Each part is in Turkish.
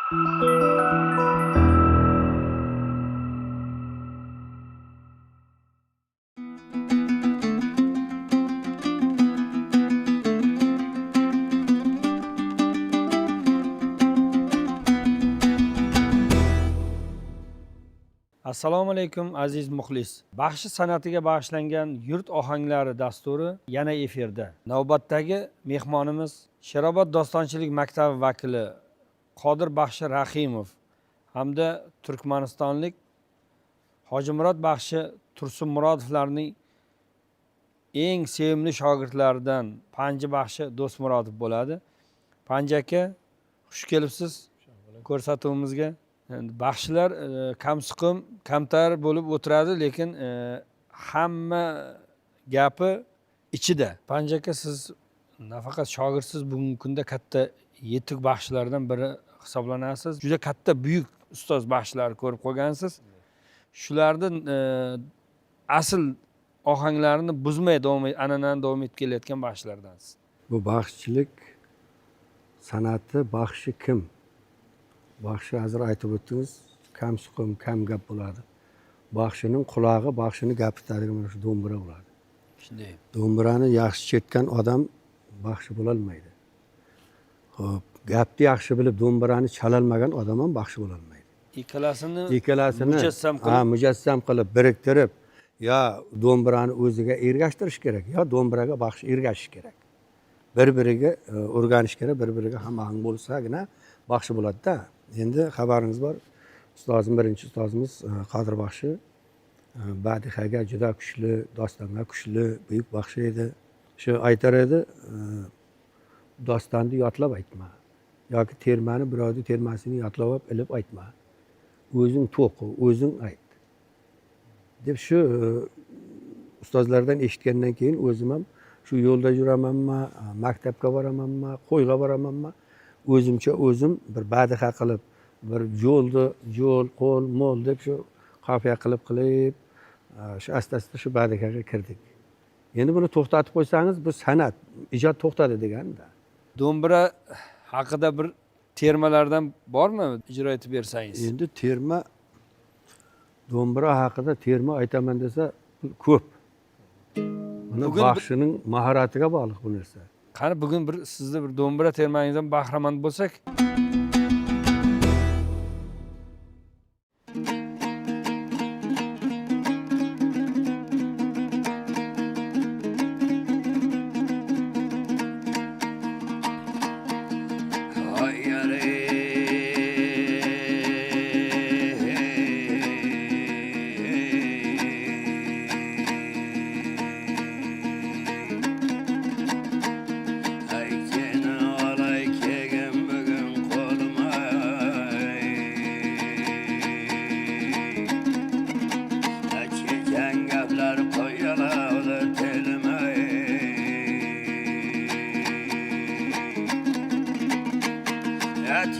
Assalomu alaykum aziz muxlis. Baxshi san'atiga bag'ishlangan Yurt ohanglari dasturi yana efirda. Navbatdagi mehmonimiz Sherobod dostonchilik maktabi vakili Qodir Baxshi Rahimov hamda turkmanistonlik Hojimurod Baxshi Tursunmurodovlarning eng sevimli shogirdlaridan Panji Baxshi Do'stmurodov bo'ladi. Panji aka, xush kelibsiz ko'rsatuvimizga. Baxshilar kamsuqum, kamtar bo'lib o'tiradi, lekin hamma gapi ichida. Panji aka, siz nafaqat shogirsiz, bugungi kunda katta yetuk baxshilardan biri hisoblanasiz. Juda katta buyuk ustoz baxshilar ko'rib qolgansiz. Shulardan asl ohanglarini buzmay an'anani davom etib kelayotgan baxshilardansiz. Bu baxshichilik san'ati, baxshi kim? Baxshi hozir aytib o'tdingiz, kamsuqum, kam gap bo'ladi. Baxshining qulog'i, baxshining gapiradigan mana shu do'mbira bo'ladi. Shunday. Do'mbirani yaxshi chertgan odam baxshi bo'la olmaydi. Xo'p, gapni yaxshi bilib do'mbirani chalolmagan odam ham baxshi bo'la olmaydi. Ikkalasini mujassam qilib biriktirib, yo do'mbirani o'ziga ergashtirish kerak, yo do'mbiraga baxshi ergashish kerak. Bir-biriga o'rganish kerak, bir-biriga hamahang bo'lsagina baxshi bo'ladi-da. Endi xabaringiz bor, birinchi ustozimiz Qodir Baxshi badihaga juda kuchli, dostonga kuchli, buyuk baxshi edi. Shu aytar edi, dostonni yodlab aytma yoki termani birovning termasini yodlab olib ilib aytma. O'zing to'qi, o'zing ayt. Deb shu ustozlardan eshitgandan keyin o'zim ham shu yo'lda yuramanmi, maktabga boramanmi, qo'yga boramanmi, o'zimcha o'zim bir badiha qilib, bir yo'l, qo'l, mo'l deb shu qafiya qilib shu asta-asta shu badihaga kirdik. Endi buni to'xtatib qo'ysangiz, bu san'at, ijod to'xtadi deganda. Do'mbira haqida bir termalardan bormi ijro etib bersangiz? Endi do'mbira haqida terma aytaman desa ko'p. Buni baxshining mahoratiga bog'liq bu narsa. Qani bugun sizni bir do'mbira termangizdan bahramand bo'lsak.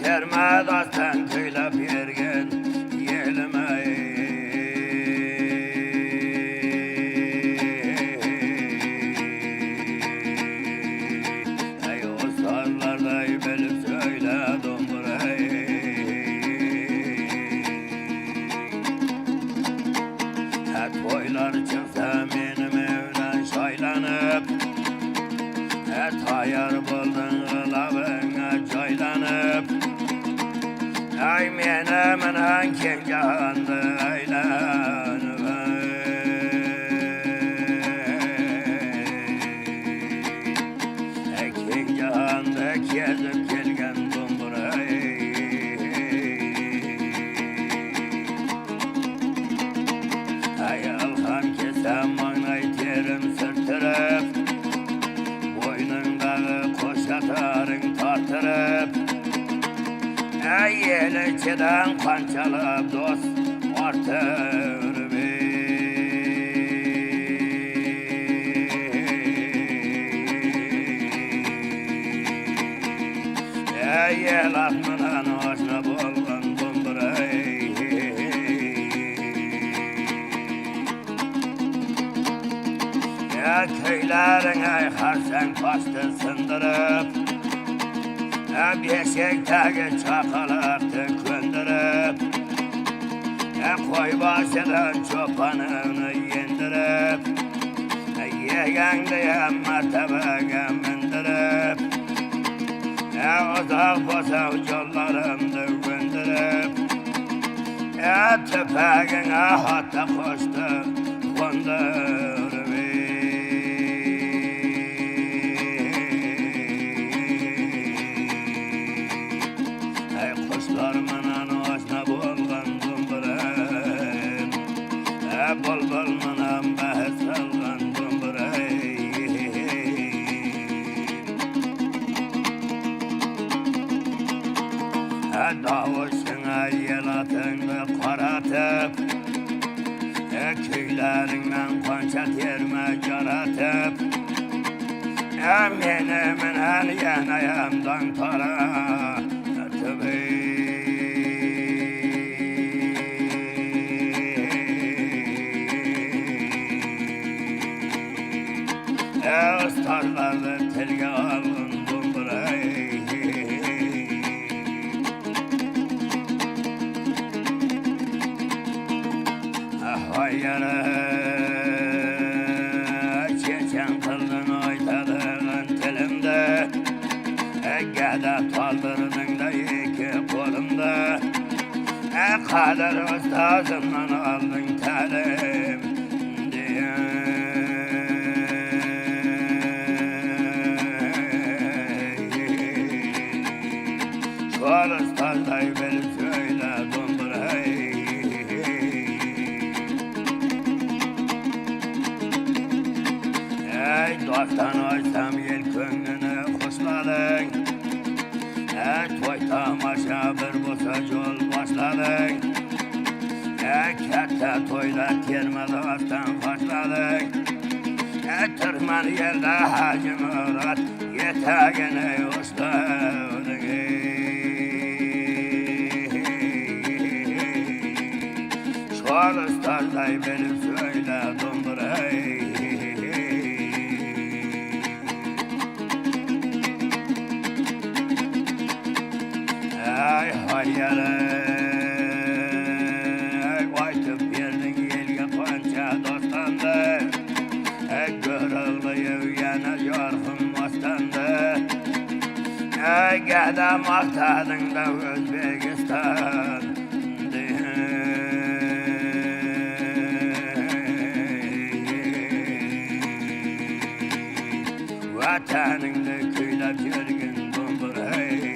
Termadan köylep yergen yelime ey ustalarday bilip söyle dombirayı et boylar çıksa benim evden şaylanıp et ayar buldun lavına caylanıp ay menemen hangi cihanda aylanıp ekin cihanda gezip gelgen dombirayı ay alhan kesem magnay terim sırtırıp boynundağı koşatarın tartırıp ey elçiden kançalıp dost artır ey el atmadan hoşna bolgan dombirayı ya köylerin ay harsen kastı sındırıp beşekteki çakalıktı koy başıdan çopanını yendirip Yegandiyem mertebege mindirip Uzak bozak yollarımdı göndirip Tüpegine hatta koştu kondurbi Kuşlar mınan oşna bolgan dumburayım Bulbul mınan bahis salgan dumburayım Davuşuna yelatını qaratıp Küylerinden konça terme caratıp Meni minen yanayamdan taratıp Ustarları tilge alın dumburayım Hayırı çeçen kıldın oytadığın tilimde Gede taldırdın da iki kolumda Kadir ustazımdan aldın telim diye Çuval ustazday beni söyle dumburayım Dostan oysam yel könlünü kuşladın Toy tamaşa bir bosa yol başladın Kette toyda terme dostan başladın Türkmen yerde Hacı Murat Yeteğini uçladın Şuan ustazday benim söyle dumburayım Hayırı Koytup verdin yelge pança dostandı Görüldü yana yorgun bostandı Gede maktadın da Özbekistan Vatanında küylep yürgün dumburayım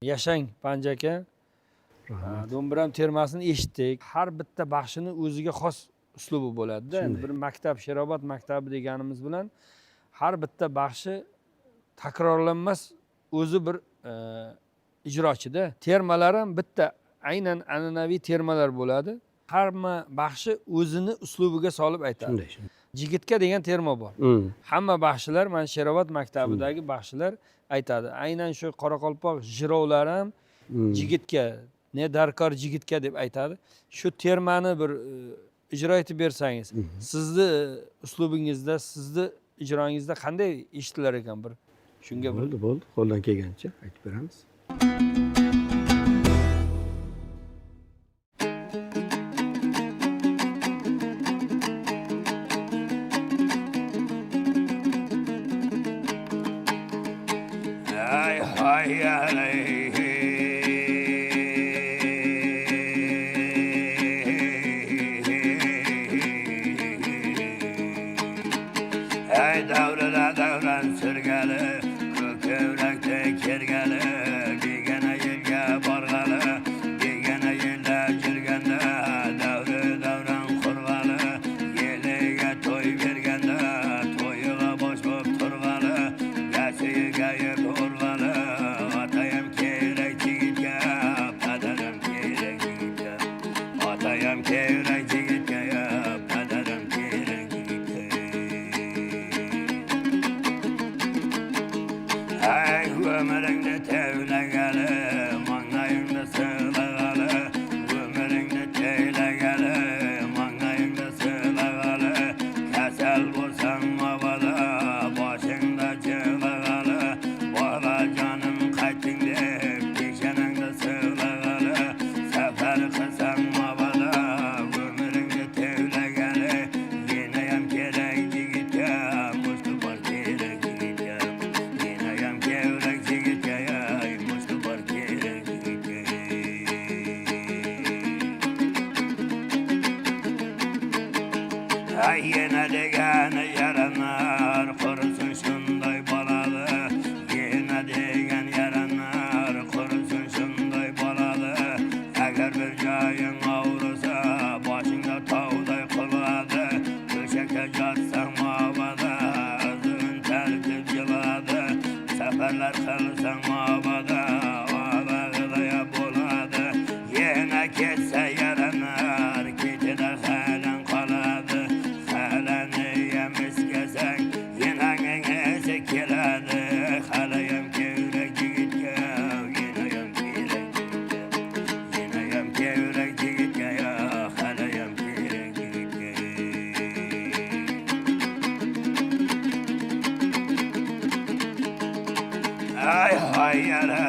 Yashang Panji aka. Do'mbiram termasini eshitdik. Har bitta baxshini o'ziga xos uslubi bo'ladi-da. Endi bir maktab, Sherobod maktabi deganimiz bilan har bitta baxshi takrorlanmas o'zi bir ijrochida. Termalar ham bitta aynan an'anaviy termalar bo'ladi. Hamma baxshi o'zini uslubiga solib aytadi. Jigitga degan terma bor. Hamma baxshilar, mana Sherobod maktabidagi baxshilar aytadi. Aynan shu Qoraqalpoq jirovlar ham jigitga, ne darkor jigitga deb aytadi. Shu termani bir ijro etib bersangiz, sizni uslubingizda, sizni ijroingizda qanday eshitilar ekan bir shunga bir bo'ldi, qo'ldan kelgancha aytib beramiz. Davran sürgeli, kökevrekte kergeli, Degene yelge borgalı, degene yelle jirgende, davran kurgalı, Yelige toy vergende, toyuğa boş bop turgalı, Gerçeği gayip urgalı, Atayım keyrek jigitke, pederim keyrek jigitke, Atayım keyrek jigitke, pederim keyrek jigitke. Ömründe tevlegeli, mangayında sığlagalı, Ömründe tevlegeli, mangayında sığlagalı, Kesel bulsan mabada, başında çığlagalı, yaranar qurusun shunday bo'ladi yena degan yaranar qurusun shunday bo'ladi agar bir joying og'risa boshingda tog'day qiladi to'shakka yotsang mobada o'zing taltib yiladi safarlar qilsang mobada obag'ida bo'ladi yena ketsa yaranar ketida halan qoladi halani ham eskasang yenanging esi keladi halayam kerak yigitga yenayam kerak yigitga yenayam kerak yigitga halayam kerak yigitga ay hay yara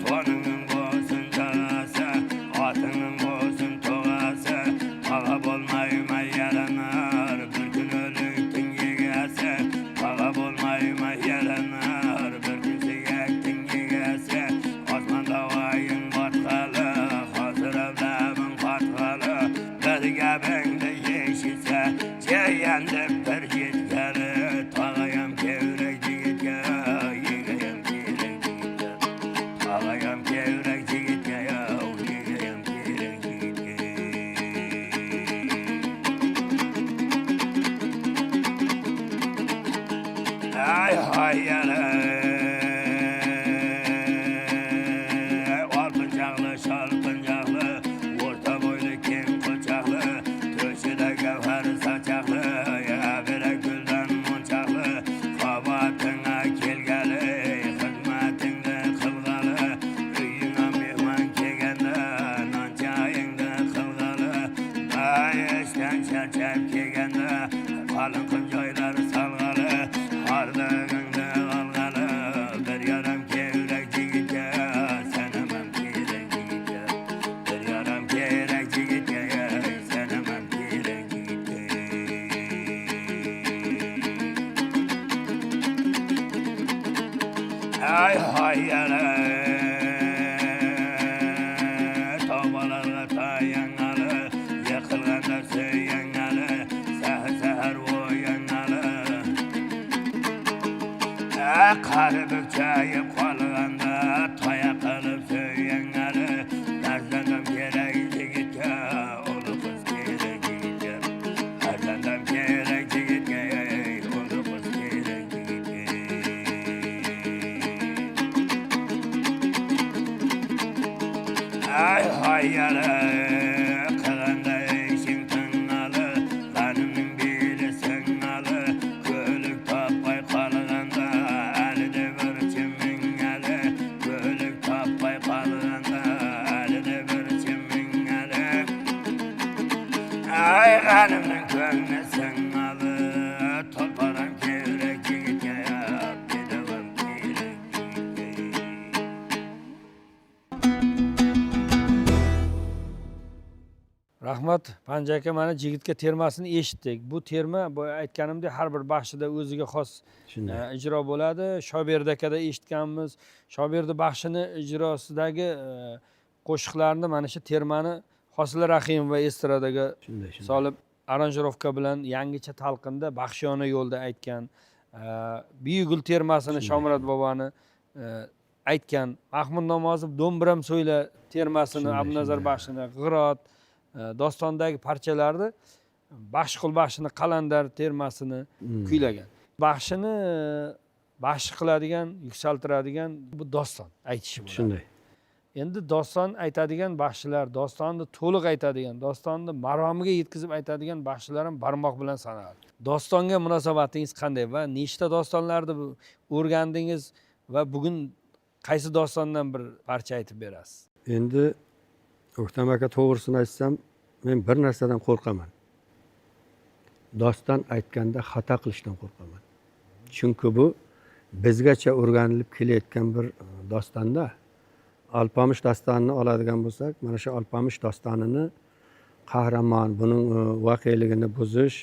to'ning bo'lsin talasa otining bo'lsin tog'asi tog'a bo'lmayman yaranar bir kun o'likding egasi tog'a bo'lmayman yaranar bir kun suyakding egasi osmonda oying botqali hozir avlabing qotqali bir gapingni eshitsa jiyan deb bir yetkali tog'ayam kerak yigitga yegayam kerak yigitga tog'ayam kerak yigitga yegayam kerak yigitga ay hay yara olpinjaqli sholpinjaqli o'rta bo'yli keng qo'lchaqli to'shida gavhar sochaqli yag'ira guldan monchaqli qobatingga kelgali xizmatingni qilg'ali uyingga mehmon kelganda non choyingni qilg'ali ay ishdan charchab kelganda qalin qilib joylar solg'ali hordig'ingni olg'ali bir yaram kerak yigitga sanamam kerak yigitga bir yaram kerak yigitga sanamam kerak yigitga ay hay yara tog'larga tayangali yiqilganda suyyangali sahar sahar o'yangali qari bukchayib qolganda toya qilib suyyangali farzandam kerak yigitga o'g'il qiz kerak yigitga farzandam kerak yigitga o'g'il qiz kerak yigitga ay hay yara qilganda ishing tingali g'animning beli singali ko'lik topmay qolganda alida bir chimingali ko'lik topmay qolganda alida bir chimingali ay g'animning ko'ngli singali to'lparam kerak yigitga bedavam kerak yigitga rahmat Panja aka, mana Jigitga termasini eshitdik. Bu terma boya aytganimdek har bir baxshida o'ziga xos Shunday. ijro bo'ladi. Shobirda akada eshitganmiz. Shobirda baxshini ijrosidagi qo'shiqlarni mana shu termani Hosila Rahimova estradaga Shunday. solib aranjirovka bilan yangicha talqinda Baxshiyona yo'lda aytgan. Biyugul termasini Shomurat boboni aytgan. Mahmud Nomozov Do'mbiram so'yla termasini Abdunazar baxshini G'irot dostondagi parchalarni Baxshqul baxshini Qalandar termasini kuylagan. Baxshini baxshi qiladigan, yuksaltiradigan bu doston aytishi bo'ladi. Shunday. Endi doston aytadigan baxshilar, dostonni to'liq aytadigan, dostonni maromiga yetkazib aytadigan baxshilar ham barmoq bilan sanaladi. Dostonga munosabatingiz qanday va nechta dostonlarni o'rgandingiz va bugun qaysi dostondan bir parcha aytib berasiz? Endi O'ktam aka, to'g'risini aytsam, men bir narsadan qo'rqaman. Doston aytganda xato qilishdan qo'rqaman. Chunki bu bizgacha o'rganilib kelayotgan bir dostonda. Alpomish dostonini oladigan bo'lsak, mana shu Alpomish dostonini qahramon, buning voqeligini buzish,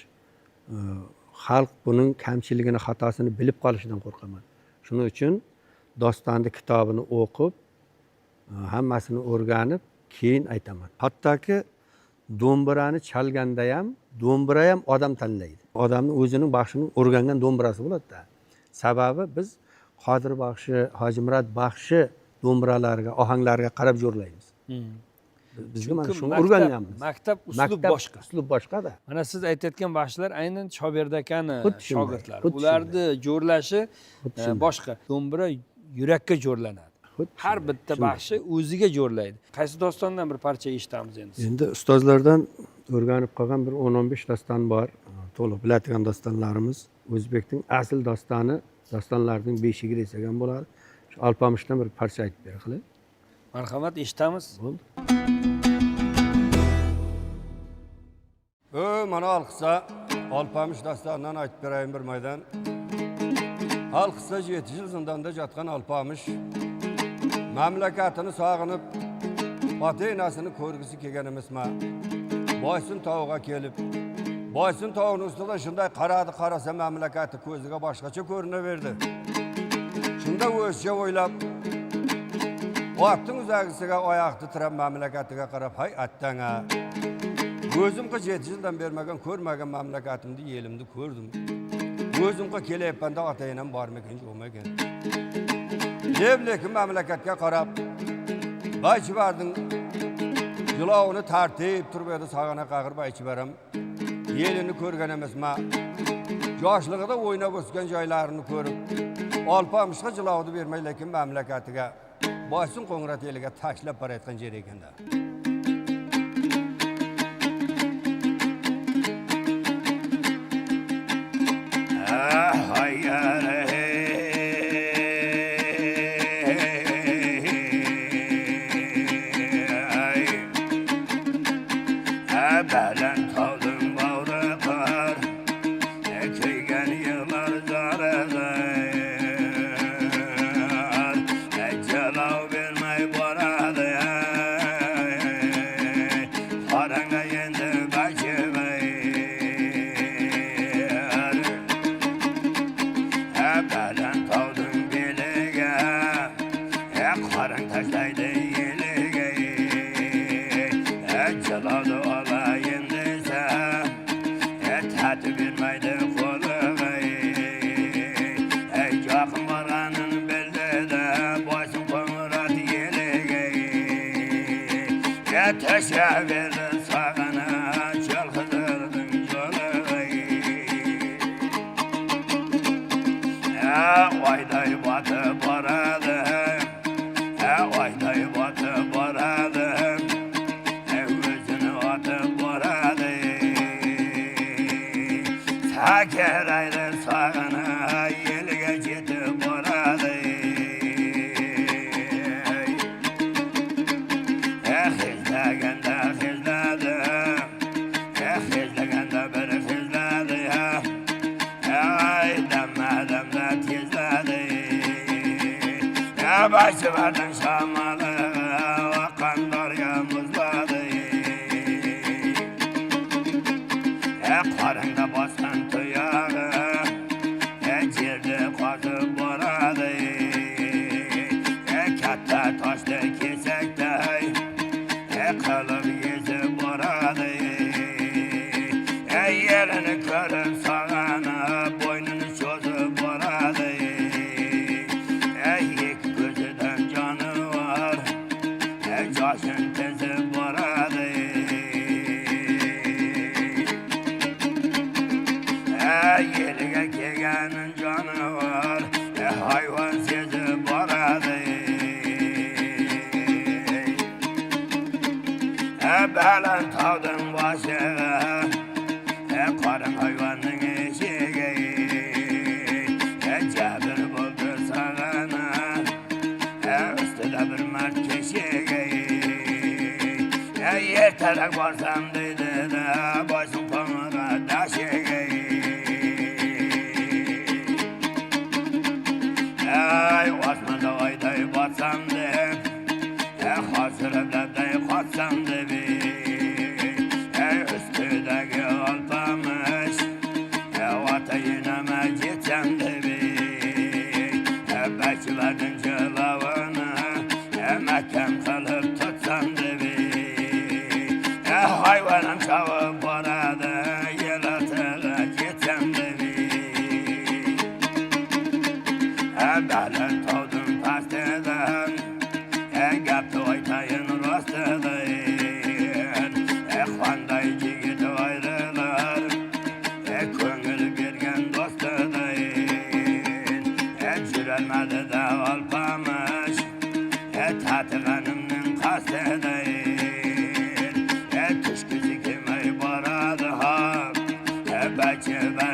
xalq buning kamchiligini, xatosini bilib qolishidan qo'rqaman. Shuning uchun dostonni kitobini o'qib, hammasini o'rganib, keyin aytaman. Hattoki do'mbirani chalganda ham do'mbira ham odam tanlaydi. Odamning o'zining baxshining o'rgangan do'mbirasi bo'ladi-da. Sababi biz Qodir Baxshi, Hoji Murod Baxshi do'mbiralariga, ohanglariga qarab jo'rlaymiz. Bizga mana shuni o'rganganmiz. Maktab uslub boshqa. Uslub boshqa-da. Mana siz aytayotgan baxshilar aynan Shobirda akani Xuddi shunday, shogirdlari. xuddi Ularni jo'rlashi Xuddi shunday. boshqa. Do'mbira yurakka jo'rlanadi. Xuddi Har shunday, bitta shunday. baxshi o'ziga jo'rlaydi. Qaysi dostondan bir parcha eshitamiz endi? Endi ustozlardan o'rganib qolgan bir 10-15 doston bor. To'liq biladigan dostonlarimiz. O'zbekning asl dostonlarining beshiga desak ham bo'ladi. Shu Alpamishdan bir parcha aytib beraylik. Marhamat, eshitamiz. Bo'ldi. Mana alqısa Alpamış dastandan aytib berayim bir maydan. Alqısa 7 yıl zindanda jatqan Alpamış mamlakatini sog'inib, ota-onasini ko'rgisi kelgan emasma. Boysun tog'ga kelib, Boysun tog'ning ustida shunday qarasa mamlakati ko'ziga boshqacha ko'rinaverdi. Shunda o'zcha o'ylab, otning uzagisiga oyoq titrab mamlakatiga qarab, hay attanga. Gözümqi 7 yıldan bermagan, ko'rmagan mamlakatimni, yelimni ko'rdim. Gözümqi kelyapmanda ota-onam bormagan, yo'qmagan. Devlekin mamlakatga qarab, baychi barding, jilovini tartib turib edi, sag'ana qag'ir baychi baram. Yelini ko'rgan emasma. Yoshligida o'ynab o'sgan joylarini ko'rib, Alpamishga jilovni bermay, lekin mamlakatiga Boysun Qo'ng'rat eliga tashlab borayotgan yer ekanda. Belen kaldım bağda kar, köygen yıllar zarılar. Celav vermey baradı, paranga yendi başımı. Belen kaldım belige, karın taşlaydı yelige. Celavdı olayım desem, tatı vermeydi koluma. Yakın varanın belde de Boysun Qo'ng'rat eliga. Teşebbüsün sağına çalkıdırdın yolu. Oyday batıp baradım, oyday batıp baradım. Özünü atıp baradı, Sakeraydı sağına yelge jetip baradı. Hizlegende hizledim, hizlegende bir hizledim. Ay demedim de tizledi, başımadın şamalı, akan darya muzladı. Karında baskan tuyağı, cirdi kazıp baradı. Katta taşlı kesekte, kılıp yüzüp baradı. Yerini körüp sağana, boynunu çözüp baradı. Yek gözüden canı var, Coşun tezip baradı. Yeliga kelganin canı var, hayvan sezip baradı. Belen tağdın başı, karın hayvanın eşeği. Cabir buldu sağana, üstüde bir mert keşeği. Yertelek varsam dedi de Boysun Qo'ng'rat daşeği. Osmanda oyday batsam de, hasırımday qatsam de üstüdeki Alpamış, ota-onama jetsam de başılarning jilovini mahkam qilib tutsam de hayvan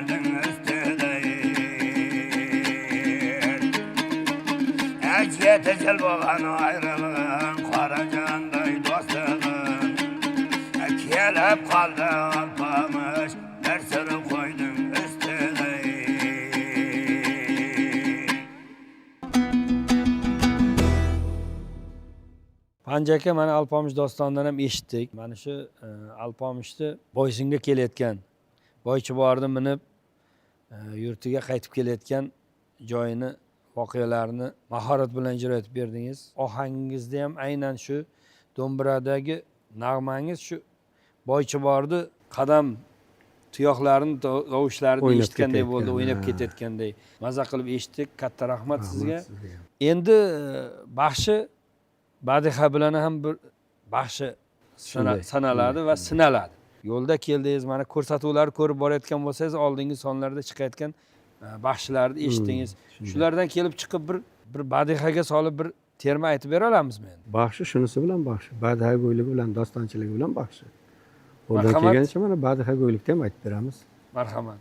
geldin üstüden. Yetecel boğan ayrılığın, Karacanday dostluğun. Kelep kaldı alpamış, dersini koydun üstüne. Panjaka mana Alpomish dostonidan ham eshitdik. Mana shu Alpomishni Boysunga kelayotgan, Boychiborni minib yurtiga qaytib kelayotgan joyini, voqealarini mahorat bilan ijro etib berdingiz. Ohangingizda ham aynan shu do'mbiradagi nag'mangiz shu Boychiborni qadam tuyoqlarini tovushlarini eshitgandek bo'ldi, o'ynab ketayotgandek. Maza qilib eshitdik. Katta rahmat sizga. Endi baxshi Badiha bilan ham bir baxshi sanaladi va sinaladi. Yo'lda keldingiz, mana ko'rsatuvlar ko'rib borayotgan bo'lsangiz, oldingi sonlarda chiqayotgan baxshilarni eshitdingiz. Shulardan kelib chiqib bir badihaga solib bir terma aytib bera olamizmi endi? Baxshi shunisi bilan baxshi, badiha go'yligi bilan, dostonchiligi bilan baxshi. Qo'ldan kelgancha mana badiha go'ylikda ham aytib beramiz. Marhamat.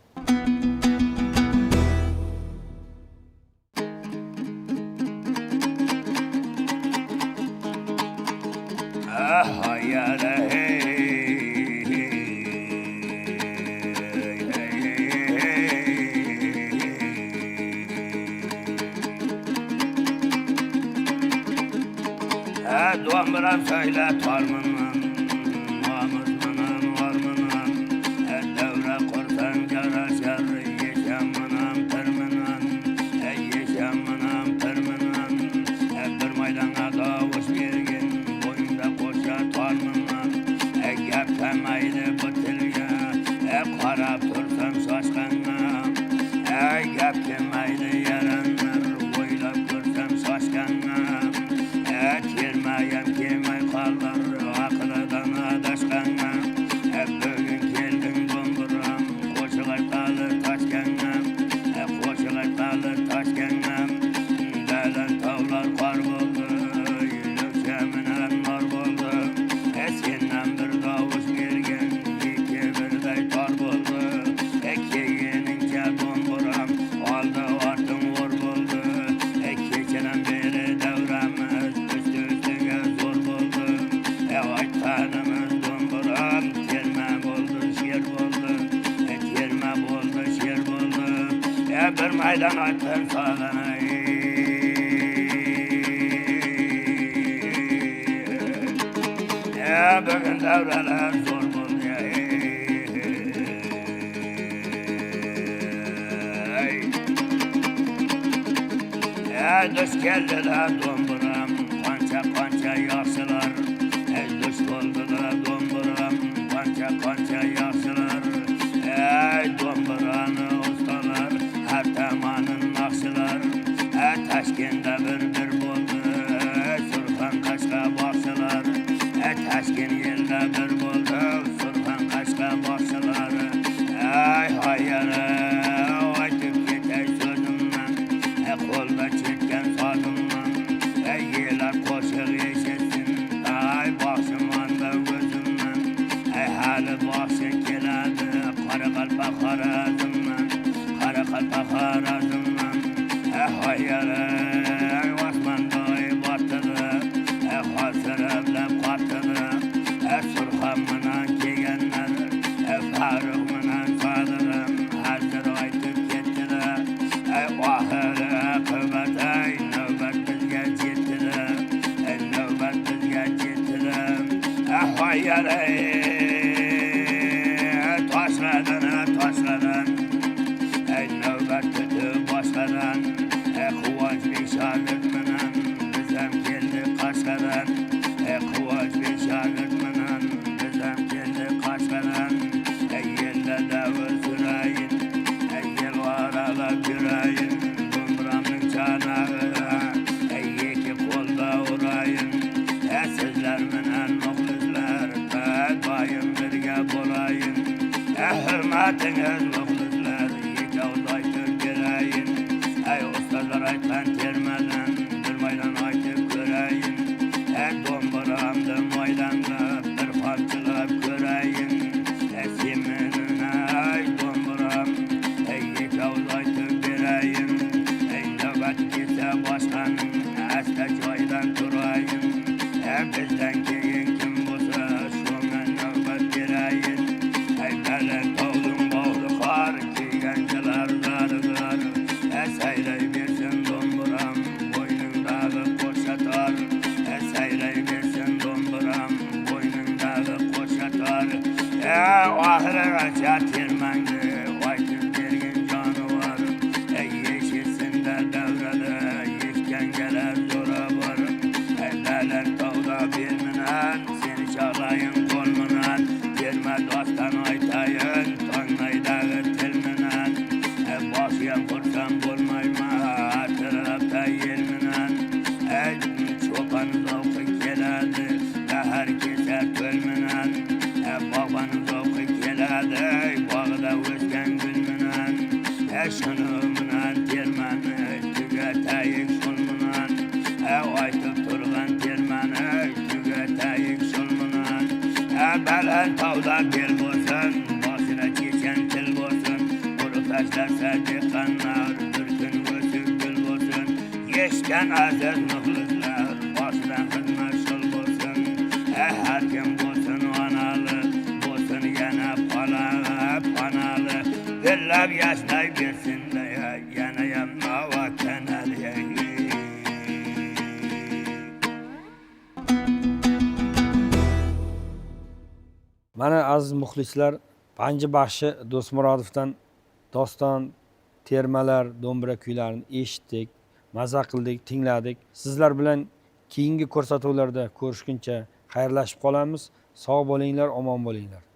Do'mbiram söyle tormından, namızmanan varmanan. Devre kursan yarashar, yeşammanam terminan. Yeşammanam terminan. Bir maydana davuş bergin, boyunda koşa tormından. Gaptamaydi bu tilga, qarab tursam shoshqanma. Gaptamaydi yaranlar, o'ylab ko'rsam shoshqanma. Termayam kelmay qollar, aqlidan adashqanma. Bugun kelding do'mbiram, qo'shiq aytali Toshkentga. Qo'shiq aytali Toshkentga. Dalan tog'lar qor bo'ldi, yo'lchaminam nor bo'ldi. Sendan bir davush bergan, ikki birday tor bo'ldi. Kelguningcha do'mbiram, oldi ortim o'r bo'ldi. Kechadan beri davramiz aytganimiz do'mbiram, terma bo'ldi, sher bo'ldi. Terma bo'ldi, sher bo'ldi. Bir maydon aytdim sana. Bugun davralar zo'r bo'ldi. Dush keldilar do'mbiram, qancha yaxshilar. Dush bo'ldilar do'mbiram, qancha yaxshilar. Do'mbirani ustalar, har tomonin naqshilar. Toshkentda bir bo'ldi, Surxon Qashqa boqshilar. Toshkent yilda bir bo'ldi, Surxon Qashqa boqshilar. Hayara aytib ketay so'zimdan, qo'lda chekkan sozimdan. Yelab qo'shiq eshitsin, boshimanda o'zimdan. Hali boshi keladi, qora qalpoq Xorazmdan, qora qalpoq Xorazmdan. Hayara osmondoy botidi, hozirlab qotidi. Surxon bilan kelganlar, Farruh bilan Sodiqim hozir aytib ketdilar. Oxiri oqibatay navbat bizga yetdilar, navbat bizga yetdilar. Hayara toshladan, navbat tutib boshladan. Quvonch beshogird bilan biz ham keldik Qashqadan. Quvonch beshogird bilan biz ham keldik Qashqadan. Yelda davr surayin, yel oralab yurayin. Do'mbiramning chanog'iga ikki qo'lda urayin. Sizlar bilan muxlislar, doim birga bo'layin. Hurmatingiz muxlislar, ikkovda aytib berayin. Ustozlar aytgan termadan bir maydon aytib ko'rayin. Do'mbiramni maydonda bir qamchilab ko'rayin. Seminini do'mbiram, şunumdan termani tügeteyik şunumdan aytıp turgan termani tügeteyik şunumdan baland tağda bel bolsun boshida chechan til bolsun quruq tashlarsa dehqonlar bir kun o'sib gul bolsun yeshgan aziz muxlislar boshidan xizmat shul bolsun har kim bolsun onalı bolsun yana panalı dillab yashnay bersin yanayam vatanal Mana aziz muxlislar, Panji baxshi Do'stmurodovdan doston, termalar, do'mbira kuylarini eshitdik, maza qildik, tingladik. Sizlar bilan keyingi ko'rsatuvlarda ko'rishguncha xayrlashib qolamiz. Sog' bo'linglar, omon bo'linglar.